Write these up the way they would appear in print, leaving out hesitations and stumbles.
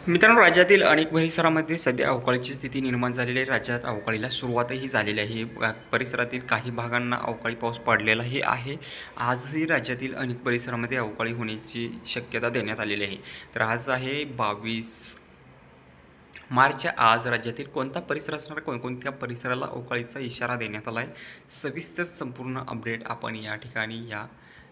मित्रांनो, राज्यातील अनेक परिसरामध्ये सध्या अवकाळीची स्थिती निर्माण झालेली आहे. राज्यात अवकाळीला सुरुवातही झालेली आहे. परिसरातील काही भागांना अवकाळी पाऊस पडलेलाही आहे. आजही राज्यातील अनेक परिसरामध्ये अवकाळी होण्याची शक्यता देण्यात आलेली आहे. तर आज आहे 22 मार्च. आज राज्यातील कोणता परिसर असणार, कोणकोणत्या परिसराला अवकाळीचा इशारा देण्यात आला आहे, सविस्तर संपूर्ण अपडेट आपण या ठिकाणी या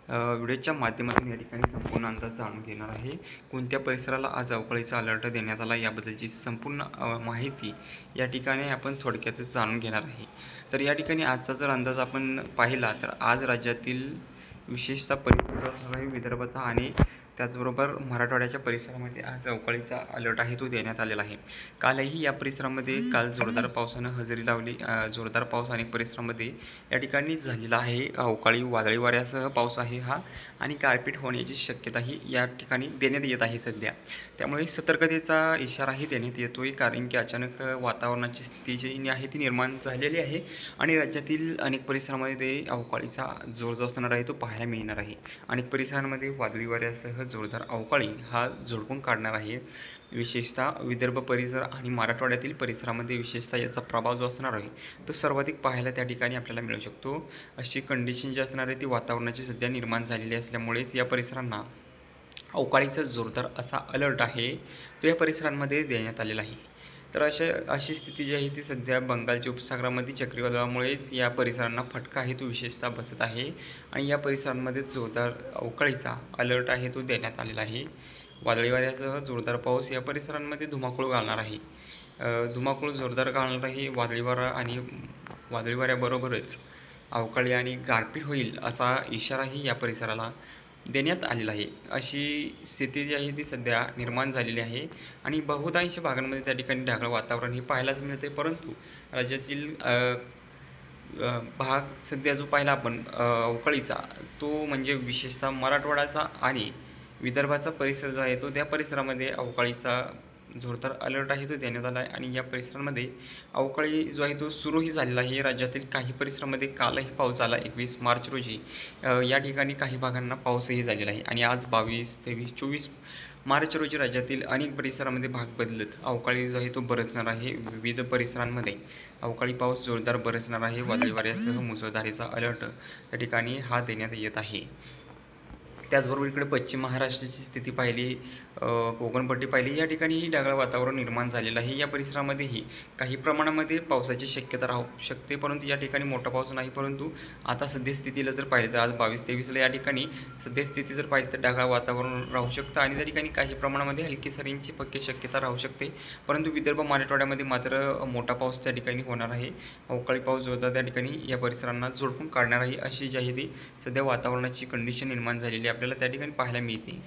व्हिडिओच्या माध्यमातून या ठिकाणी संपूर्ण अंदाज जाणून घेणार आहे. कोणत्या परिसराला आज अवकाळीचा अलर्ट देण्यात आला याबद्दलची संपूर्ण माहिती या ठिकाणी आपण थोडक्यातच जाणून घेणार आहे. तर या ठिकाणी आजचा जर अंदाज आपण पाहिला तर आज राज्यातील विशेषतः परिसरासह विदर्भाचा आणि त्याचबरोबर मराठवाड्याच्या परिसरामध्ये आज अवकाळीचा अलर्ट आहे तो देण्यात आलेला आहे. कालही या परिसरामध्ये काल जोरदार पावसानं हजेरी लावली. जोरदार पाऊस अनेक परिसरामध्ये या ठिकाणी झालेला आहे. अवकाळी वादळी वाऱ्यासह पाऊस आहे हा आणि गारपीट होण्याची शक्यताही या ठिकाणी देण्यात येत आहे सध्या. त्यामुळे सतर्कतेचा इशाराही देण्यात येतोय, कारण की अचानक वातावरणाची स्थिती जी आहे ती निर्माण झालेली आहे आणि राज्यातील अनेक परिसरामध्ये अवकाळीचा जोर जो असणार आहे तो पाहायला मिळणार आहे. अनेक परिसरांमध्ये वादळी वाऱ्यासह जोरदार अवकाळी हा झोडपून काढणार आहे. विशेषतः विदर्भ परिसर आणि मराठवाड्यातील परिसरामध्ये विशेषतः याचा प्रभाव जो असणार आहे तो सर्वाधिक पाहायला त्या ठिकाणी आपल्याला मिळू शकतो. अशी कंडिशन जी असणार आहे ती वातावरणाची सध्या निर्माण झालेली असल्यामुळेच या परिसरांना अवकाळीचा जोरदार असा अलर्ट आहे तो या परिसरांमध्ये देण्यात आलेला आहे. तर अशी स्थिती जी आहे ती सध्या बंगालच्या उपसागरामध्ये चक्रीवादळामुळेच या परिसरांना फटका आहे तो विशेषतः बसत आहे आणि या परिसरांमध्ये जोरदार अवकाळीचा अलर्ट आहे तो देण्यात आलेला आहे. वादळी वाऱ्यासह जोरदार पाऊस या परिसरांमध्ये धुमाकूळ घालणार आहे. धुमाकूळ जोरदार घालणार आहे. वादळी वारा आणि वादळी वाऱ्याबरोबरच अवकाळी आणि गारपीट होईल असा इशाराही या परिसराला देण्यात आलेला आहे. अशी स्थिती जी आहे ती सध्या निर्माण झालेली आहे आणि बहुतांश भागांमध्ये त्या ठिकाणी ढगाळ वातावरण हे पाहायलाच मिळते. परंतु राज्यातील भाग सध्या जो पाहिला आपण अवकाळीचा तो म्हणजे विशेषतः मराठवाड्याचा आणि विदर्भाचा परिसर जो आहे तो त्या परिसरामध्ये अवकाळीचा जोरदार अलर्ट आहे तो देण्यात आला आहे आणि या परिसरांमध्ये अवकाळी जो आहे तो सुरूही झालेला आहे. राज्यातील काही परिसरामध्ये कालही पाऊस झाला. 21 मार्च रोजी या ठिकाणी काही भागांना पाऊसही झालेला आहे आणि आज 22, 23, 24 मार्च रोजी राज्यातील अनेक परिसरामध्ये भाग बदलत अवकाळी जो आहे तो बरसणार आहे. विविध परिसरांमध्ये अवकाळी पाऊस जोरदार बरसणार आहे. वादळी वाऱ्यासह मुसळधारेचा अलर्ट त्या ठिकाणी हा देण्यात येत आहे. त्याचबरोबर इकडे पश्चिम महाराष्ट्राची स्थिती पाहिली, कोकणपट्टी पाहिली, या ठिकाणीही ढगाळ वातावरण निर्माण झालेलं आहे. या परिसरामध्येही काही प्रमाणामध्ये पावसाची शक्यता राहू शकते, परंतु या ठिकाणी मोठा पाऊस नाही. परंतु आता सद्यस्थितीला जर पाहिलं तर आज 22-23ला या ठिकाणी सद्यस्थिती जर पाहिली तर ढगाळ वातावरण राहू शकतं आणि त्या ठिकाणी काही प्रमाणामध्ये हलकी सरींची पक्की शक्यता राहू शकते. परंतु विदर्भ मराठवाड्यामध्ये मात्र मोठा पाऊस त्या ठिकाणी होणार आहे. अवकाळी पाऊस जोरदार त्या ठिकाणी या परिसरांना झोडपून काढणार आहे. अशी जी आहे ती सध्या वातावरणाची कंडिशन निर्माण झालेली आपल्याला त्या ठिकाणी पाहायला मिळते.